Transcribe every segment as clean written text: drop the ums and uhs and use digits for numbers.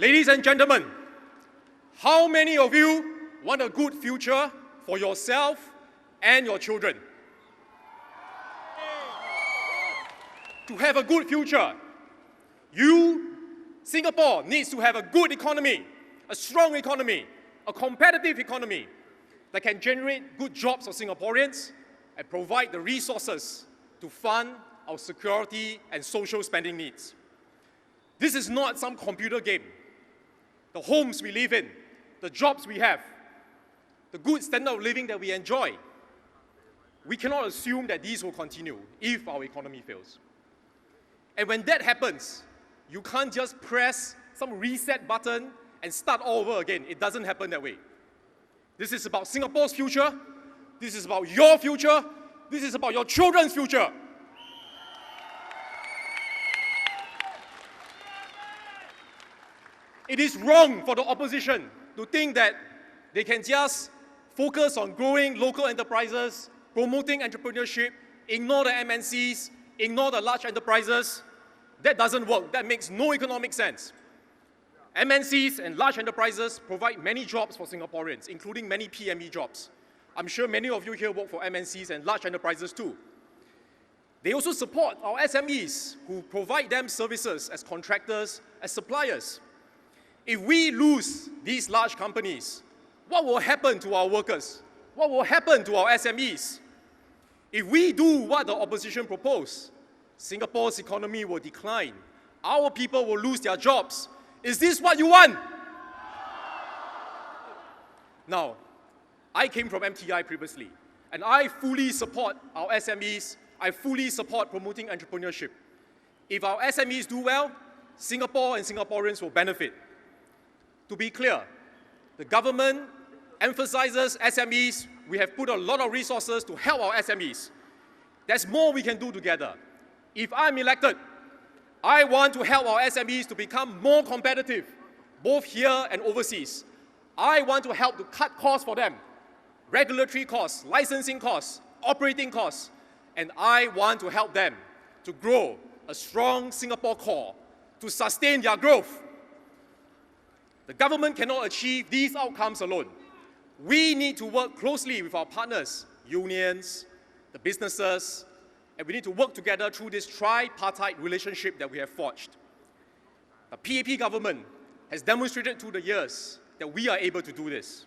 Ladies and gentlemen, how many of you want a good future for yourself and your children? To have a good future, Singapore needs to have a good economy, a strong economy, a competitive economy that can generate good jobs for Singaporeans and provide the resources to fund our security and social spending needs. This is not some computer game. The homes we live in, the jobs we have, the good standard of living that we enjoy, we cannot assume that these will continue if our economy fails. And when that happens, you can't just press some reset button and start all over again. It doesn't happen that way. This is about Singapore's future. This is about your future. This is about your children's future. It is wrong for the opposition to think that they can just focus on growing local enterprises, promoting entrepreneurship, ignore the MNCs, ignore the large enterprises. That doesn't work. That makes no economic sense. MNCs and large enterprises provide many jobs for Singaporeans, including many PME jobs. I'm sure many of you here work for MNCs and large enterprises too. They also support our SMEs who provide them services as contractors, as suppliers. If we lose these large companies, what will happen to our workers? What will happen to our SMEs? If we do what the opposition propose, Singapore's economy will decline. Our people will lose their jobs. Is this what you want? Now, I came from MTI previously, and I fully support our SMEs. I fully support promoting entrepreneurship. If our SMEs do well, Singapore and Singaporeans will benefit. To be clear, the government emphasizes SMEs. We have put a lot of resources to help our SMEs. There's more we can do together. If I'm elected, I want to help our SMEs to become more competitive, both here and overseas. I want to help to cut costs for them, regulatory costs, licensing costs, operating costs, and I want to help them to grow a strong Singapore core, to sustain their growth. The government cannot achieve these outcomes alone. We need to work closely with our partners, unions, the businesses, and we need to work together through this tripartite relationship that we have forged. The PAP government has demonstrated through the years that we are able to do this.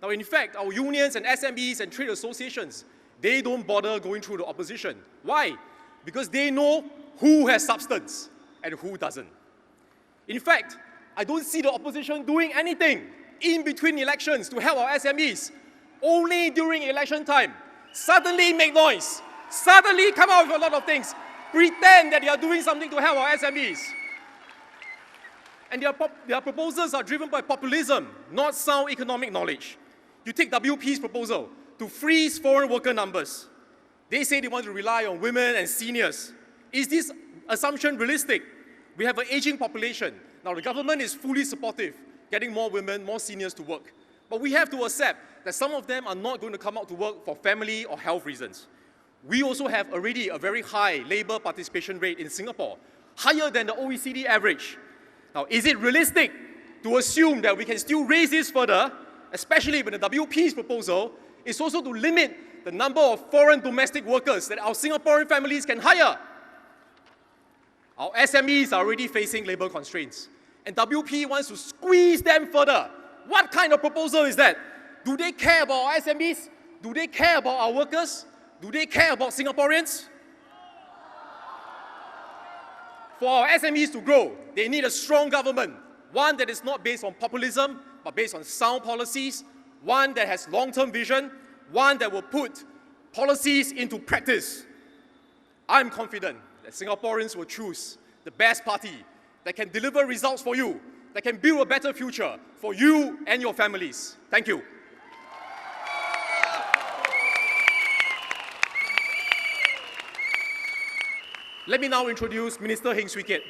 Now, in fact, our unions and SMEs and trade associations, they don't bother going through the opposition. Why? Because they know who has substance and who doesn't. In fact, I don't see the opposition doing anything in between elections to help our SMEs. Only during election time, suddenly make noise, suddenly come out with a lot of things, pretend that they are doing something to help our SMEs. And their proposals are driven by populism, not sound economic knowledge. You take WP's proposal to freeze foreign worker numbers. They say they want to rely on women and seniors. Is this assumption realistic? We have an aging population. Now, the government is fully supportive, getting more women, more seniors to work. But we have to accept that some of them are not going to come out to work for family or health reasons. We also have already a very high labour participation rate in Singapore, higher than the OECD average. Now, is it realistic to assume that we can still raise this further, especially when the WP's proposal is also to limit the number of foreign domestic workers that our Singaporean families can hire? Our SMEs are already facing labour constraints, and WP wants to squeeze them further. What kind of proposal is that? Do they care about our SMEs? Do they care about our workers? Do they care about Singaporeans? For our SMEs to grow, they need a strong government, one that is not based on populism, but based on sound policies, one that has long-term vision, one that will put policies into practice. I'm confident that Singaporeans will choose the best party that can deliver results for you, that can build a better future for you and your families. Thank you. Let me now introduce Minister Heng Swee Keat.